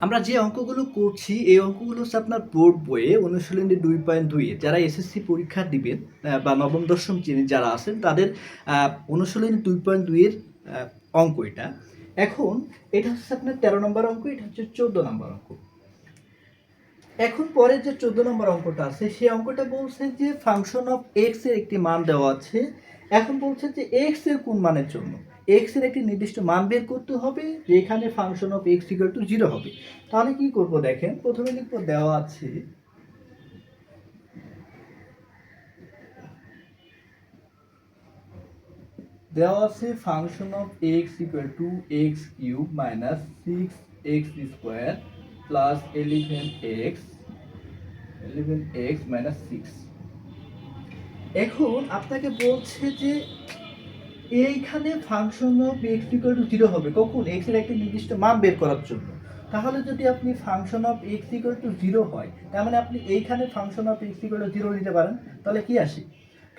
আমরা যে অঙ্কগুলো করছি, এই অঙ্কগুলো হচ্ছে আপনার বোর্ড বইয়ে অনুশীলনী ২.২ এ যারা এসএসসি পরীক্ষা দিবেন বা নবম, দশম শ্রেণীর যারা আছেন তাদের অনুশীলনী ২.২ এর অঙ্ক এটা। এখন এটা হচ্ছে আপনার ১৩ নম্বর অঙ্ক, এটা হচ্ছে ১৪ নম্বর অঙ্ক। এখন পরের যে ১৪ নম্বর অঙ্কটা আছে, সেই অঙ্কটা বলছে যে ফাংশন অফ এক্স এর একটি মান দেওয়া আছে। এখন বলছে যে এক্স এর কোন মানের জন্য এক্স এর একটি নির্দিষ্ট মান বের করতে হবে, যেখানে function of x equal to 0 হবে। তাহলে কি করব দেখেন, প্রথমে লিখব দেওয়া আছে function of x equal to x cube minus 6x square plus 11x minus 6। এখন আপনাকে বলছে যে এইখানে function of x equal to 0 হবে কখন, এক্স এর একটা নির্দিষ্ট মান বের করার জন্য। তাহলে যদি আপনি function of x equal to 0 হয়, তার মানে আপনি এইখানে function of x equal to 0 নিতে পারেন। তাহলে কি আসে,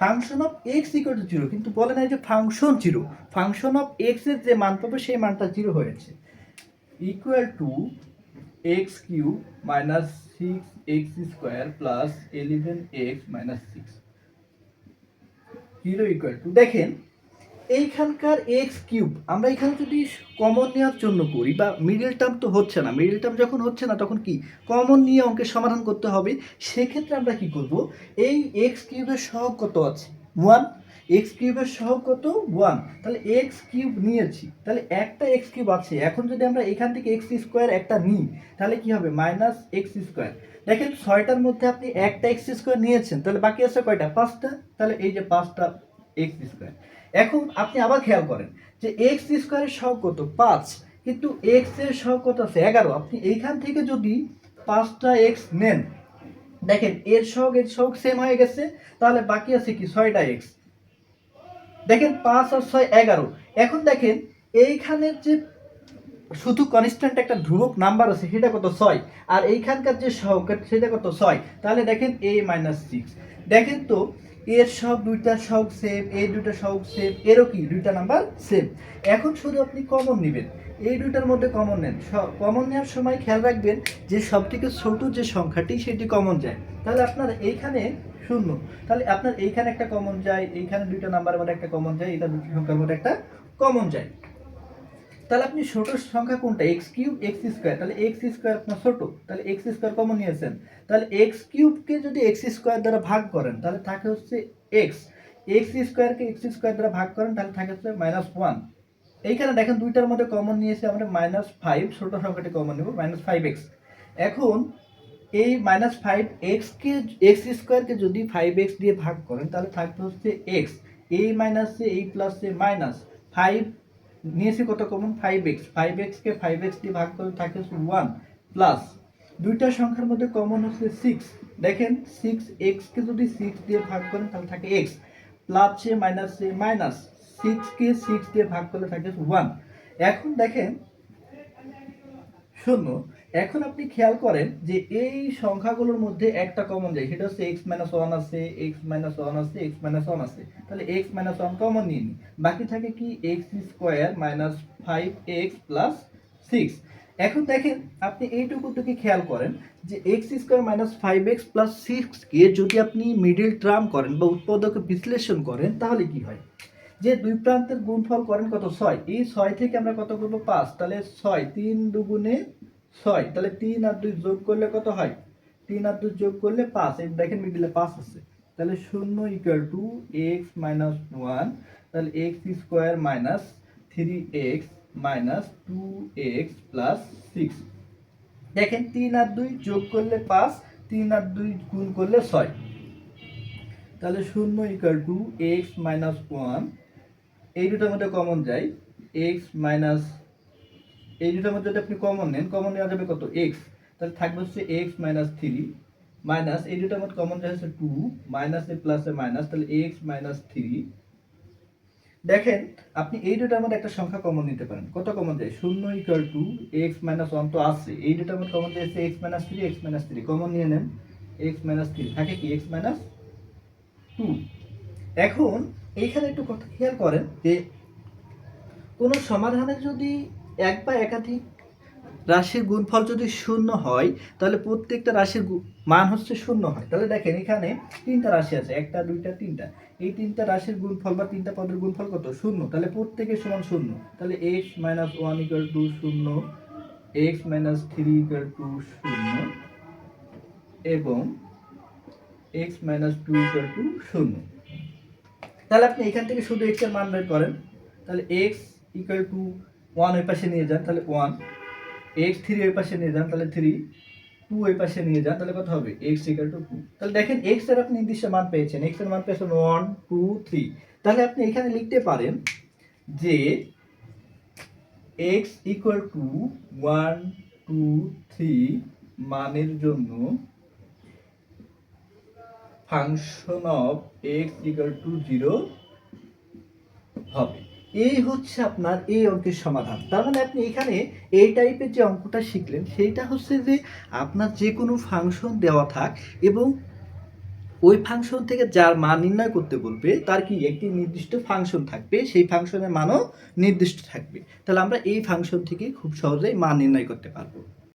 function of x equal to 0, কিন্তু বলে নাই যে ফাংশন 0। ফাংশন অফ এক্স এর যে মান পাবে সেই মানটা 0 হয়েছে, equal to x cube minus 6x square plus 11x minus 6 0 equal to, দেখেন এইখানকার এক্স কিউব আমরা এখানে যদি কমন নেওয়ার জন্য করি, বা মিডল টার্ম তো হচ্ছে না, মিডল টার্ম যখন হচ্ছে না তখন কি কমন নিয়ে অঙ্কের সমাধান করতে হবে। সেক্ষেত্রে আমরা কি করব, এই এক্স কিউবের সহগ কত আছে 1, এক্স কিউবের সহগ কত 1, তাহলে এক্স কিউব নিয়েছি, তাহলে একটা এক্স কিউব আছে। এখন যদি আমরা এখান থেকে এক্স স্কোয়ার একটা নিই, তাহলে কি হবে মাইনাস এক্স স্কোয়ার। দেখেন 6টার মধ্যে আপনি একটা এক্স স্কোয়ার নিয়েছেন, তাহলে বাকি আছে কয়টা, 5টা। তাহলে এই যে 5টা এক্স স্কোয়ার। এখন আপনি আবার খেয়াল করেন যে এক্স স্কোয়ারের সহগ কত 5, কিন্তু এক্স এর সহগ কত আছে 11। আপনি এইখান থেকে যদি 5টা এক্স নেন, দেখেন এর সহগ সেম হয়ে গেছে, তাহলে বাকি আছে কি 6টা এক্স। দেখেন 5 আর 6 11। এখন দেখেন এইখানের যে শুধু কনস্ট্যান্ট একটা ধ্রুবক নাম্বার আছে সেটা কত 6, আর এইখানকার যে সহগ সেটা কত 6। তাহলে দেখেন a মাইনাস 6, দেখেন তো এর সব দুইটা সহগ সেম, এই দুইটা সহগ সেম, এরও কি দুইটা নাম্বার সেম। এখন শুধু আপনি কমন নেবেন, এই দুইটার মধ্যে কমন নেন। কমন নেওয়ার সময় খেয়াল রাখবেন যে সবথেকে ছোট যে সংখ্যাটি সেটি কমন যায়। তাহলে আপনার এইখানে 0, তাহলে আপনার এইখানে একটা কমন যায়, এইখানে দুইটা নাম্বারের মধ্যে একটা কমন যায়, এটা দুটো সংখ্যার মধ্যে একটা কমন যায়। তাহলে আপনি ছোট সংখ্যা কোনটা, এক্স কিউব এক্স স্কোয়ার, তাহলে এক্স স্কোয়ার আপনার ছোট, তাহলে এক্স স্কোয়ার কমন নিয়েছেন। তাহলে এক্স কিউবকে যদি এক্স স্কোয়ার দ্বারা ভাগ করেন তাহলে থাকে হচ্ছে এক্স, এক্স স্কোয়ারকে এক্স স্কোয়ার দ্বারা ভাগ করেন তাহলে থাকে হচ্ছে মাইনাস 1। এইখানে দেখেন দুইটার মধ্যে কমন নিয়েছে আমরা মাইনাস 5, ছোট সংখ্যাটি কমন নেব মাইনাস 5x। এখন এই মাইনাস 5x এক্স স্কোয়ারকে যদি 5x দিয়ে ভাগ করেন তাহলে থাকবে হচ্ছে এক্স, এই মাইনাসে এই প্লাসে মাইনাস 5 নিয়েছি কত কমন 5x, 5x কে 5x দিয়ে ভাগ করে থাকে 1 প্লাস দুইটা সংখ্যার মধ্যে কমন হচ্ছে 6। দেখেন 6x কে যদি 6 দিয়ে ভাগ করেন তাহলে থাকে x, প্লাসে মাইনাসে মাইনাস 6 কে 6 দিয়ে ভাগ করলে থাকে 1। এখন দেখেন 0। এখন আপনি খেয়াল করেন যে এই সংখ্যাগুলোর মধ্যে একটা কমন যায়, সেটা হচ্ছে x মাইনাস 1 আছে, x মাইনাস 1 আছে, x মাইনাস 1 আছে। তাহলে x মাইনাস 1 কমন নিয়ে নিই, বাকি থাকে কি x square minus 5x plus 6। এখন দেখেন আপনি এইটুকু থেকে খেয়াল করেন যে x square minus 5x plus 6 কে যদি আপনি মিডল টার্ম করেন বা উৎপাদকে বিশ্লেষণ করেন তাহলে কি হয়, যে দুই প্রান্তের গুণফল করেন কত 6, এই 6 থেকে আমরা কত করব 5, তাহলে 6 3 দুগুণে 6, তাহলে 3 আর 2 যোগ করলে কত হয়, 3 আর 2 যোগ করলে 5, এই দেখেন মিডলে 5 আছে। তাহলে 0 ইকুয়াল টু x মাইনাস 1, তাহলে x square minus 3x minus 2x plus 6। দেখেন 3 আর 2 যোগ করলে 5, 3 আর 2 গুণ করলে 6, তাহলে 0 ইকুয়াল টু x মাইনাস 1, এই দুটোর মধ্যে কমন যায় x মাইনাস, এই দুটোর মধ্যে যদি আপনি কমন নেন, কমন নেওয়া যাবে কত x, তাহলে থাকবে হচ্ছে x মাইনাস 3 মাইনাস এই দুটোর মধ্যে কমন যায় হচ্ছে 2 মাইনাস এ প্লাস এ মাইনাস, তাহলে x মাইনাস 3। দেখেন আপনি এই দুটোর মধ্যে একটা সংখ্যা কমন নিতে পারেন, কত কমন যায় 0 ইকুয়াল টু x মাইনাস 1 তো আছে, এই দুটোর মধ্যে কমন যায় x minus 3, x minus 3 common নিয়ে নেন, x মাইনাস 3 থাকে কি x মাইনাস 2। এখন এইখানে একটু কথা খেয়াল করেন যে কোনো সমাধানে যদি এক বা একাধিক রাশির গুণফল যদি শূন্য হয় তাহলে প্রত্যেকটা রাশির মান হচ্ছে শূন্য হয়। তাহলে দেখেন এখানে তিনটা রাশি আছে, একটা দুইটা তিনটা, এই তিনটা রাশির গুণফল বা তিনটা পদের গুণফল কত? শূন্য। তাহলে প্রত্যেকের সমান শূন্য। তাহলে x - 1 = 0, x - 3 = 0 এবং x - 2 = 0। তাহলে আপনি এখান থেকে শুধু x এর মান বের করেন। তাহলে x = 1 ওই পাশে নিয়ে যান, তাহলে 1, x 3 ওই পাশে নিয়ে যান, তাহলে 3, 2 ওই পাশে নিয়ে যান, তাহলে কত হবে? x = 2। তাহলে দেখেন x এর আপনি নির্দিষ্ট মান পেয়েছেন, x এর মান পেয়েছেন 1, 2, 3। তাহলে আপনি এখানে লিখতে পারেন যে x = 1, 2, 3 মানের জন্য ফাংশন অফ x = 0 হবে। এই হচ্ছে আপনার এই অঙ্কের সমাধান। তার মানে আপনি এখানে এই টাইপের যে অঙ্কটা শিখলেন সেইটা হচ্ছে যে আপনার যে কোনো ফাংশন দেওয়া থাক এবং ওই ফাংশন থেকে যার মান নির্ণয় করতে বলবে তার কি একটি নির্দিষ্ট ফাংশন থাকবে, সেই ফাংশনের মানও নির্দিষ্ট থাকবে। তাহলে আমরা এই ফাংশন থেকে খুব সহজেই মান নির্ণয় করতে পারবো।